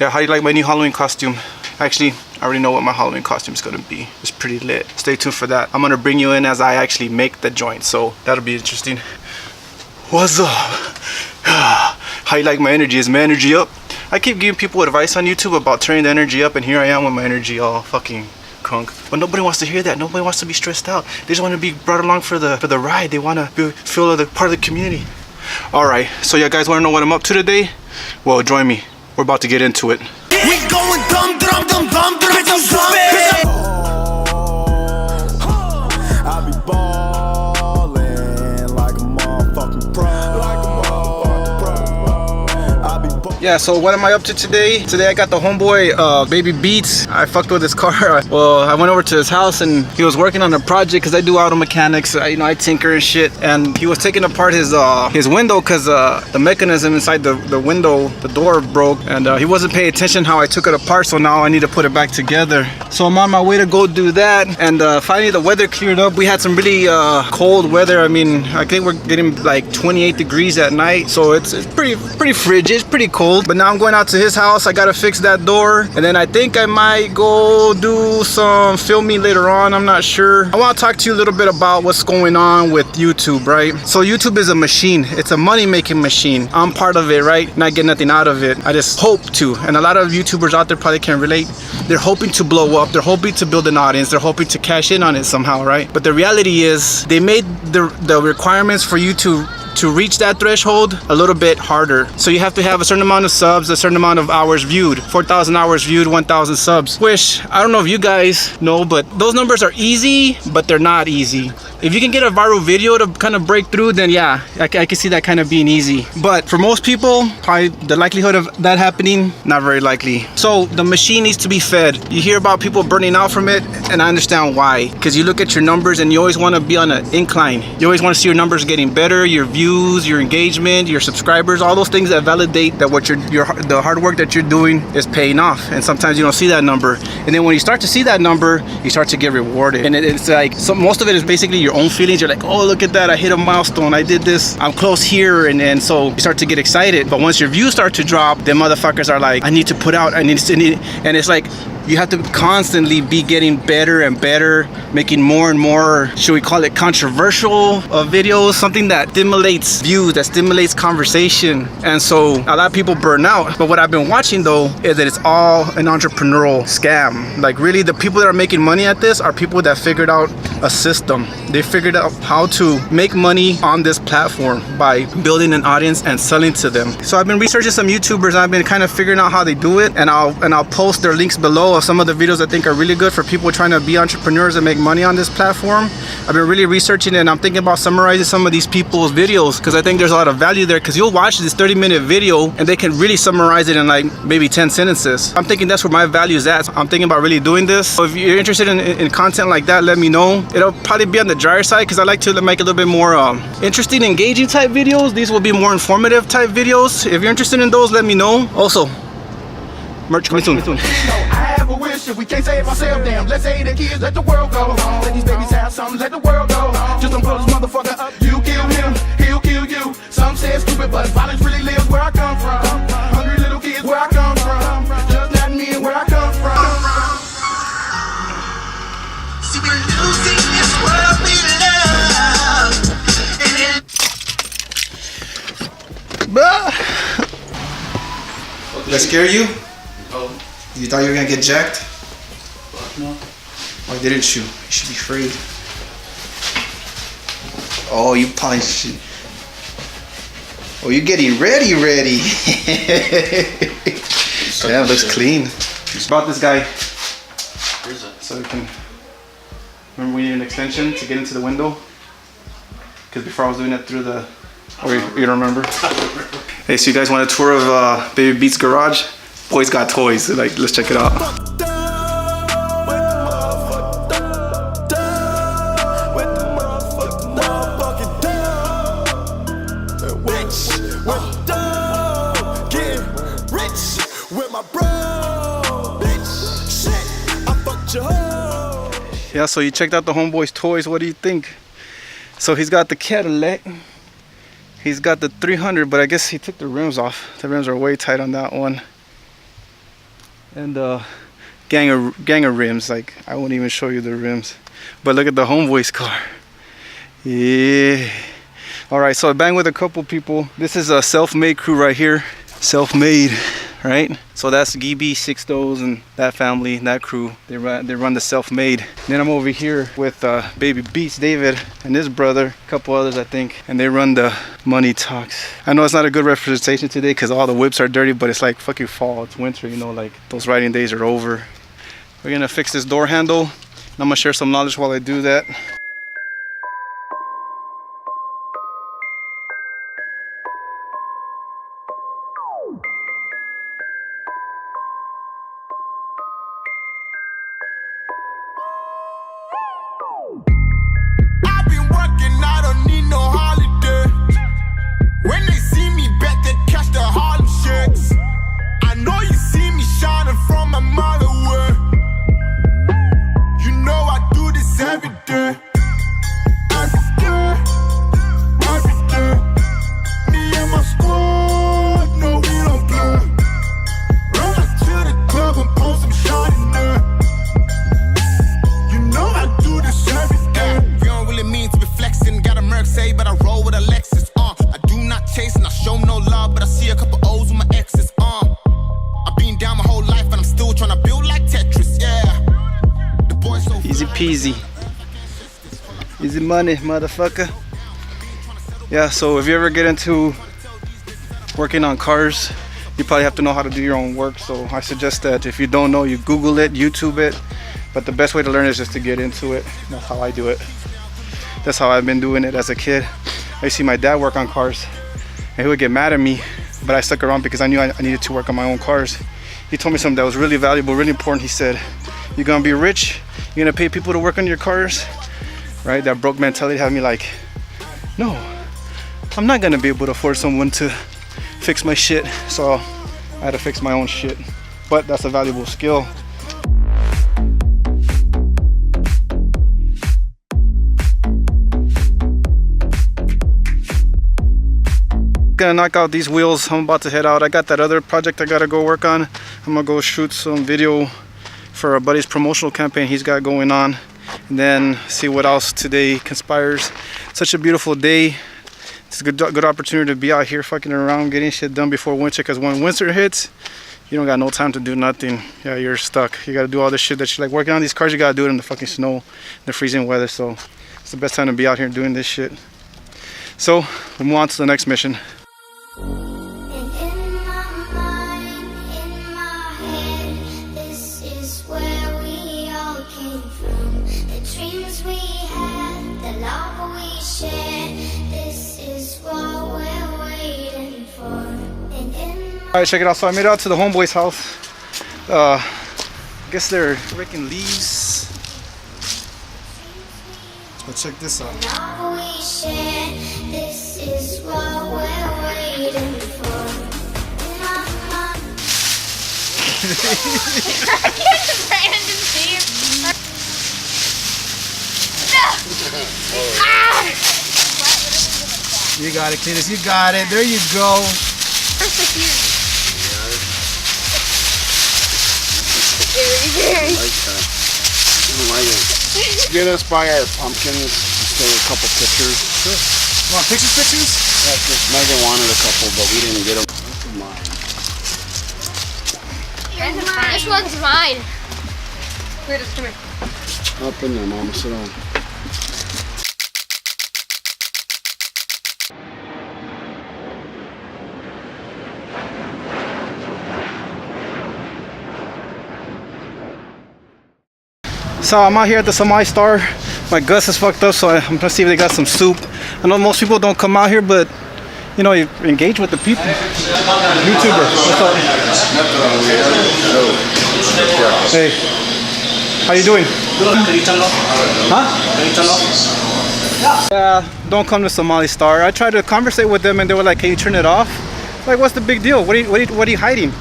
Yeah, how do you like my new Halloween costume? Actually, I already know what my Halloween costume is gonna be. It's pretty lit. Stay tuned for that. I'm gonna bring you in as I actually make the joint, so that'll be interesting. What's up? How you like my energy? Is my energy up? I keep giving people advice on YouTube about turning the energy up, and here I am with my energy all fucking crunk. But nobody wants to hear that. Nobody wants to be stressed out. They just want to be brought along for the ride. They want to feel the part of the community. All right, so you guys want to know what I'm up to today? Well, join me. We're about to get into it. We going dum dum dum dum dum dum dum. I be ballin' like a motherfucking pro. Yeah, so what am I up to today? Today I got the homeboy Baby Beats. I fucked with his car. Well, I went over to his house and he was working on a project because I do auto mechanics. You know, I tinker and shit. And he was taking apart his window because the mechanism inside the window, the door broke, and he wasn't paying attention how I took it apart. So now I need to put it back together. So I'm on my way to go do that. And finally the weather cleared up. We had some really cold weather. I mean, I think we're getting like 28 degrees at night. So it's pretty frigid. It's pretty cold. But now I'm going out to his house. I gotta fix that door, and then I think I might go do some filming later on. I'm not sure. I want to talk to you a little bit about what's going on with YouTube, right? So YouTube is a machine. It's a money-making machine. I'm part of it, right? Not get nothing out of it. I just hope to, and a lot of YouTubers out there probably can relate. They're hoping to blow up. They're hoping to build an audience. They're hoping to cash in on it somehow, right? But the reality is they made the requirements for you to reach that threshold a little bit harder. So you have to have a certain amount of subs, a certain amount of hours viewed. 4,000 hours viewed, 1,000 subs. Which, I don't know if you guys know, but those numbers are easy, but they're not easy. If you can get a viral video to kind of break through, then yeah, I can see that kind of being easy. But for most people, probably the likelihood of that happening, not very likely. So the machine needs to be fed. You hear about people burning out from it, and I understand why. Because you look at your numbers and you always want to be on an incline. You always want to see your numbers getting better, your views, your engagement, your subscribers, all those things that validate that what the hard work that you're doing is paying off. And sometimes you don't see that number. And then when you start to see that number, you start to get rewarded. And it's like, most of it is basically your own feelings. You're like, oh, look at that, I hit a milestone, I did this, I'm close here, and so you start to get excited. But once your views start to drop, then motherfuckers are like, I need to put out, and it's like you have to constantly be getting better and better, making more and more, should we call it controversial videos, something that stimulates views, that stimulates conversation. And so a lot of people burn out. But what I've been watching though is that it's all an entrepreneurial scam. Like really, the people that are making money at this are people that figured out a system. They figured out how to make money on this platform by building an audience and selling to them. So I've been researching some YouTubers and I've been kind of figuring out how they do it, and I'll post their links below of some of the videos I think are really good for people trying to be entrepreneurs and make money on this platform. I've been really researching it, and I'm thinking about summarizing some of these people's videos because I think there's a lot of value there, because you'll watch this 30-minute video and they can really summarize it in like maybe 10 sentences. I'm thinking that's where my value is at. So I'm thinking about really doing this. So if you're interested in content like that, let me know. It'll probably be on the drier side because I like to make a little bit more interesting, engaging type videos. These will be more informative type videos. If you're interested in those, let me know. Also, merch coming soon. If we can't save ourselves, damn, let's save the kids, let the world go. Let these babies have something, let the world go. Just don't blow this motherfucker up. You kill him, he'll kill you. Some say it's stupid, but violence really lives where I come from. Hungry little kids, where I come from. Just not me and where I come from. See, we're losing this world we love. Did I scare you? You thought you were gonna get jacked? No. Why didn't you? You should be afraid. Oh, you punched. Oh, you're getting ready. Yeah, it looks clean. Just bought this guy. Where's it? So we can. Remember, we need an extension to get into the window. Because before I was doing it through the. Oh, you don't remember? Hey, so you guys want a tour of Baby Beats' garage? Boys got toys, so like, let's check it out. Yeah, so you checked out the homeboy's toys. What do you think? So he's got the Cadillac. He's got the 300, but I guess he took the rims off. The rims are way tight on that one. And gang of rims. Like, I won't even show you the rims. But look at the homeboy's car. Yeah. All right, so I banged with a couple people. This is a self-made crew right here. Self-made, right? So that's Gibi, Sixtos, and that family, that crew. They run the self-made. Then I'm over here with Baby Beats, David, and his brother, a couple others, I think, and they run the Money Talks. I know it's not a good representation today because all the whips are dirty, but it's like fucking fall. It's winter, you know, like those riding days are over. We're gonna fix this door handle, and I'm gonna share some knowledge while I do that. I've been working, I don't need no holiday. When they see me, bet they catch the Harlem shakes. I know you see me shining from my mother world. You know I do this every day. Every day, every day. Me and my squad, no we don't play. Run up to the club and pull some shot in there. You know I do this every day. We don't really mean to be flexing. Got a Merc say, but I roll with a Lexus. I do not chase and I show no love, but I see a couple O's with my exes. I've been down my whole life and I'm still trying to build like Tetris. Yeah. The boy so Easy peasy. Easy money, motherfucker. Yeah, so if you ever get into working on cars, you probably have to know how to do your own work. So I suggest that if you don't know, you Google it, YouTube it. But the best way to learn is just to get into it. That's how I do it. That's how I've been doing it as a kid. I used to see my dad work on cars, and he would get mad at me, but I stuck around because I knew I needed to work on my own cars. He told me something that was really valuable, really important. He said, you're gonna be rich, you're gonna pay people to work on your cars, right? That broke mentality had me like, no, I'm not gonna be able to afford someone to fix my shit, so I had to fix my own shit. But that's a valuable skill. Gonna knock out these wheels. I'm about to head out. I got that other project I gotta go work on. I'm gonna go shoot some video for a buddy's promotional campaign he's got going on, and then see what else today conspires. Such a beautiful day. It's a good opportunity to be out here fucking around, getting shit done before winter, because when winter hits, you don't got no time to do nothing. Yeah, you're stuck. You gotta do all this shit that you like working on these cars. You gotta do it in the fucking snow, the freezing weather. So it's the best time to be out here doing this shit. So we'll move on to the next mission. Alright, check it out. So I made it out to the homeboy's house. I guess they're raking leaves. But check this out. This is what we're waiting for. You got it, Cletus. You got it. There you go. Get us by our pumpkins, just take a couple pictures. Sure. You want pictures? Yeah, just Megan wanted a couple, but we didn't get them. Mine. This one's mine. Cletus, come here. Up in there, Mama, sit down. So I'm out here at the Somali Star. My guts is fucked up, so I'm gonna see if they got some soup. I know most people don't come out here, but you know, you engage with the people. YouTuber, what's up? Hey, how you doing? Huh? Yeah, don't come to Somali Star. I tried to conversate with them, and they were like, "Can you turn it off?" Like, what's the big deal? What are you hiding?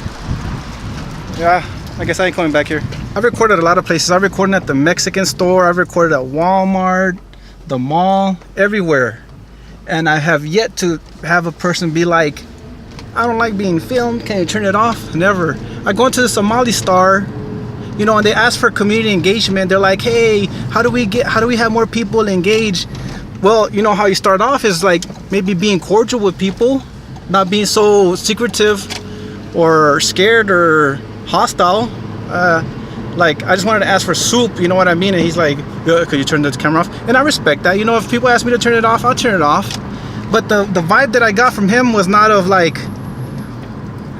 Yeah, I guess I ain't coming back here. I've recorded a lot of places. I've recorded at the Mexican store. I've recorded at Walmart, the mall, everywhere. And I have yet to have a person be like, I don't like being filmed, can you turn it off? Never. I go into the Somali Star, you know, and they ask for community engagement. They're like, hey, how do we have more people engaged? Well, you know how you start off is like maybe being cordial with people, not being so secretive or scared or hostile. Like, I just wanted to ask for soup, you know what I mean? And he's like, could you turn the camera off? And I respect that. You know, if people ask me to turn it off, I'll turn it off. But the vibe that I got from him was not of like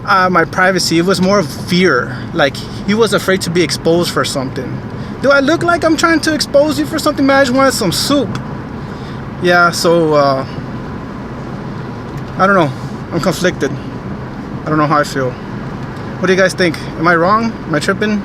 my privacy. It was more of fear. Like, he was afraid to be exposed for something. Do I look like I'm trying to expose you for something, man? I just wanted some soup. Yeah, so I don't know. I'm conflicted. I don't know how I feel. What do you guys think? Am I wrong? Am I tripping?